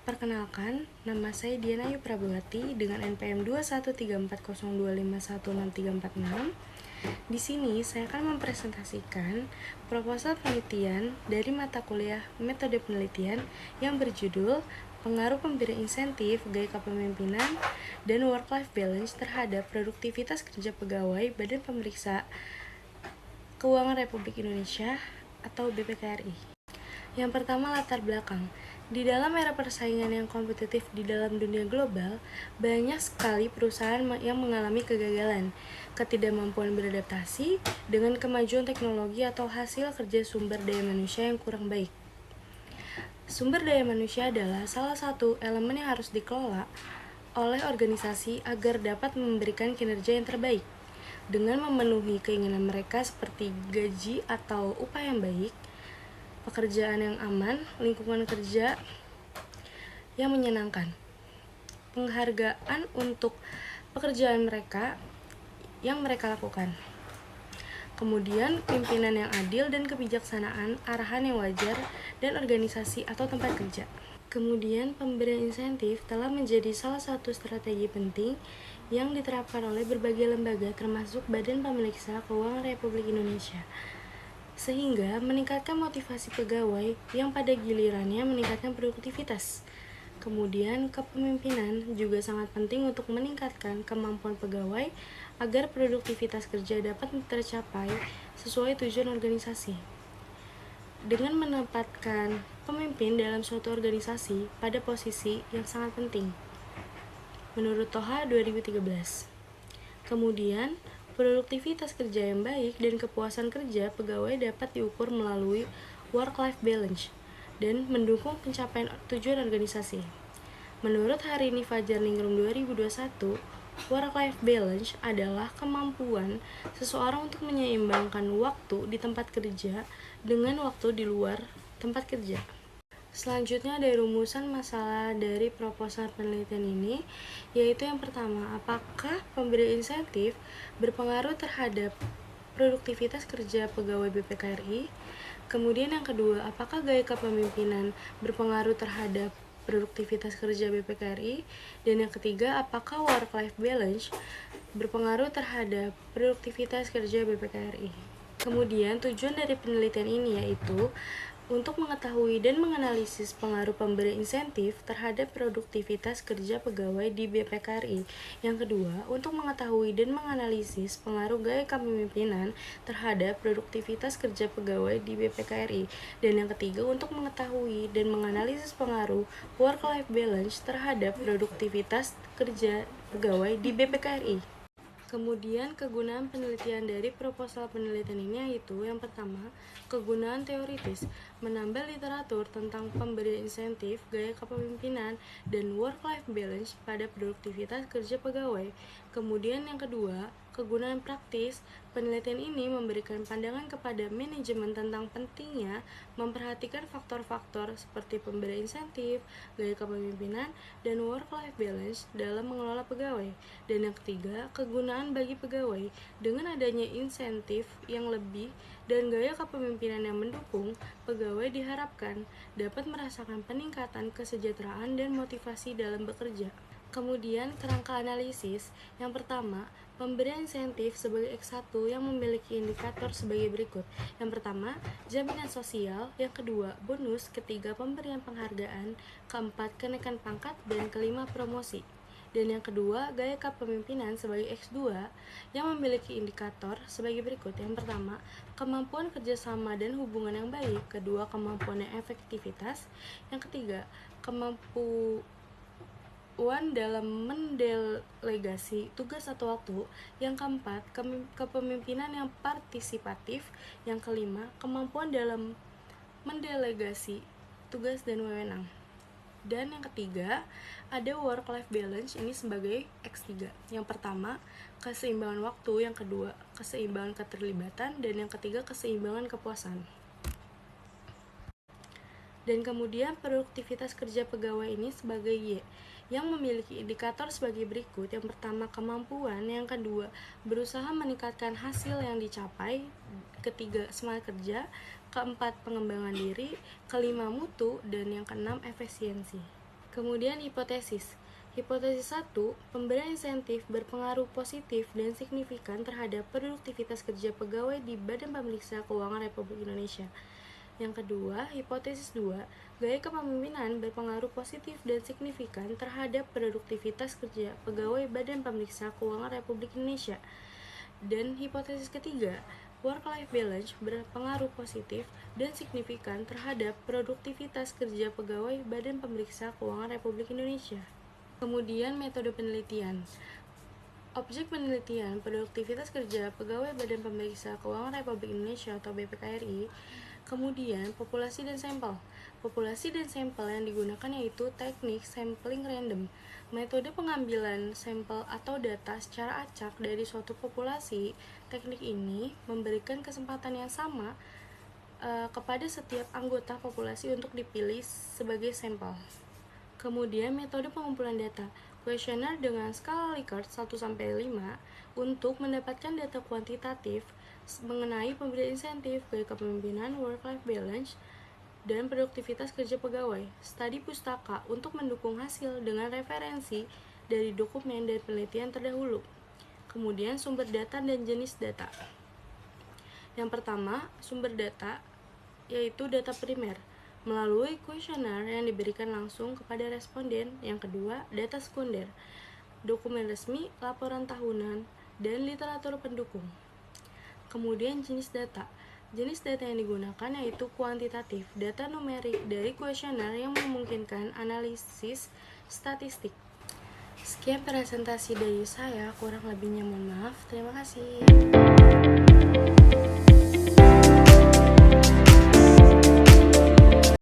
Perkenalkan, nama saya Diana Ayu Prabawati dengan NPM 2134025163466. Di sini saya akan mempresentasikan proposal penelitian dari mata kuliah Metode Penelitian yang berjudul Pengaruh Pemberian Insentif, Gaya Kepemimpinan, dan Work-Life Balance terhadap Produktivitas Kerja Pegawai Badan Pemeriksa Keuangan Republik Indonesia atau BPKRI. Yang pertama, latar belakang. Di dalam era persaingan yang kompetitif di dalam dunia global, banyak sekali perusahaan yang mengalami kegagalan, ketidakmampuan beradaptasi dengan kemajuan teknologi atau hasil kerja sumber daya manusia yang kurang baik. Sumber daya manusia adalah salah satu elemen yang harus dikelola oleh organisasi agar dapat memberikan kinerja yang terbaik. Dengan memenuhi keinginan mereka seperti gaji atau upah yang baik, pekerjaan yang aman, lingkungan kerja yang menyenangkan, penghargaan untuk pekerjaan mereka yang mereka lakukan, kemudian pimpinan yang adil dan kebijaksanaan, arahan yang wajar, dan organisasi atau tempat kerja. Kemudian pemberian insentif telah menjadi salah satu strategi penting yang diterapkan oleh berbagai lembaga termasuk Badan Pemeriksa Keuangan Republik Indonesia, sehingga meningkatkan motivasi pegawai yang pada gilirannya meningkatkan produktivitas. Kemudian, kepemimpinan juga sangat penting untuk meningkatkan kemampuan pegawai agar produktivitas kerja dapat tercapai sesuai tujuan organisasi. Dengan menempatkan pemimpin dalam suatu organisasi pada posisi yang sangat penting, menurut Toha 2013. Kemudian, produktivitas kerja yang baik dan kepuasan kerja pegawai dapat diukur melalui work-life balance dan mendukung pencapaian tujuan organisasi. Menurut Harini Fajar Ningrum 2021, work-life balance adalah kemampuan seseorang untuk menyeimbangkan waktu di tempat kerja dengan waktu di luar tempat kerja. Selanjutnya ada rumusan masalah dari proposal penelitian ini, yaitu yang pertama, apakah pemberian insentif berpengaruh terhadap produktivitas kerja pegawai BPKRI? Kemudian yang kedua, apakah gaya kepemimpinan berpengaruh terhadap produktivitas kerja BPKRI? Dan yang ketiga, apakah work-life balance berpengaruh terhadap produktivitas kerja BPKRI? Kemudian tujuan dari penelitian ini yaitu untuk mengetahui dan menganalisis pengaruh pemberian insentif terhadap produktivitas kerja pegawai di BPKRI. Yang kedua, untuk mengetahui dan menganalisis pengaruh gaya kepemimpinan terhadap produktivitas kerja pegawai di BPKRI. Dan yang ketiga, untuk mengetahui dan menganalisis pengaruh work-life balance terhadap produktivitas kerja pegawai di BPKRI. Kemudian kegunaan penelitian dari proposal penelitian ini yaitu yang pertama, kegunaan teoritis, menambah literatur tentang pemberian insentif, gaya kepemimpinan, dan work-life balance pada produktivitas kerja pegawai. Kemudian yang kedua, kegunaan praktis, penelitian ini memberikan pandangan kepada manajemen tentang pentingnya memperhatikan faktor-faktor seperti pemberian insentif, gaya kepemimpinan, dan work-life balance dalam mengelola pegawai. Dan yang ketiga, kegunaan bagi pegawai. Dengan adanya insentif yang lebih dan gaya kepemimpinan yang mendukung, pegawai diharapkan dapat merasakan peningkatan kesejahteraan dan motivasi dalam bekerja. Kemudian kerangka analisis. Yang pertama, pemberian insentif sebagai X1 yang memiliki indikator sebagai berikut. Yang pertama, jaminan sosial. Yang kedua, bonus. Ketiga, pemberian penghargaan. Keempat, kenaikan pangkat. Dan kelima, promosi. Dan yang kedua, gaya kepemimpinan sebagai X2 yang memiliki indikator sebagai berikut. Yang pertama, kemampuan kerjasama dan hubungan yang baik. Kedua, kemampuan yang efektivitas. Yang ketiga, kemampuan dalam mendelegasi tugas atau waktu. Yang keempat, kepemimpinan yang partisipatif. Yang kelima, kemampuan dalam mendelegasi tugas dan wewenang. Dan yang ketiga, ada work-life balance ini sebagai X3. Yang pertama, keseimbangan waktu. Yang kedua, keseimbangan keterlibatan. Dan yang ketiga, keseimbangan kepuasan. Dan kemudian produktivitas kerja pegawai ini sebagai Y, yang memiliki indikator sebagai berikut. Yang pertama, kemampuan. Yang kedua, berusaha meningkatkan hasil yang dicapai. Ketiga, semangat kerja. Keempat, pengembangan diri. Kelima, mutu. Dan yang keenam, efisiensi. Kemudian hipotesis. Hipotesis 1, pemberian insentif berpengaruh positif dan signifikan terhadap produktivitas kerja pegawai di Badan Pemeriksa Keuangan Republik Indonesia. Yang kedua, hipotesis 2, gaya kepemimpinan berpengaruh positif dan signifikan terhadap produktivitas kerja pegawai Badan Pemeriksa Keuangan Republik Indonesia. Dan hipotesis ketiga, work-life balance berpengaruh positif dan signifikan terhadap produktivitas kerja pegawai Badan Pemeriksa Keuangan Republik Indonesia. Kemudian metode penelitian. Objek penelitian produktivitas kerja pegawai Badan Pemeriksa Keuangan Republik Indonesia atau BPKRI. Kemudian populasi dan sampel. Populasi dan sampel yang digunakan yaitu teknik sampling random. Metode pengambilan sampel atau data secara acak dari suatu populasi. Teknik ini memberikan kesempatan yang sama kepada setiap anggota populasi untuk dipilih sebagai sampel. Kemudian metode pengumpulan data, kuesioner dengan skala Likert 1-5 untuk mendapatkan data kuantitatif mengenai pemberian insentif, gaya kepemimpinan, work-life balance, dan produktivitas kerja pegawai. Studi pustaka untuk mendukung hasil dengan referensi dari dokumen dan penelitian terdahulu. Kemudian sumber data dan jenis data. Yang pertama, sumber data yaitu data primer melalui kuesioner yang diberikan langsung kepada responden. Yang kedua, data sekunder, dokumen resmi, laporan tahunan, dan literatur pendukung. Kemudian jenis data. Jenis data yang digunakan yaitu kuantitatif, data numerik dari kuesioner yang memungkinkan analisis statistik. Sekian presentasi dari saya, kurang lebihnya mohon maaf. Terima kasih.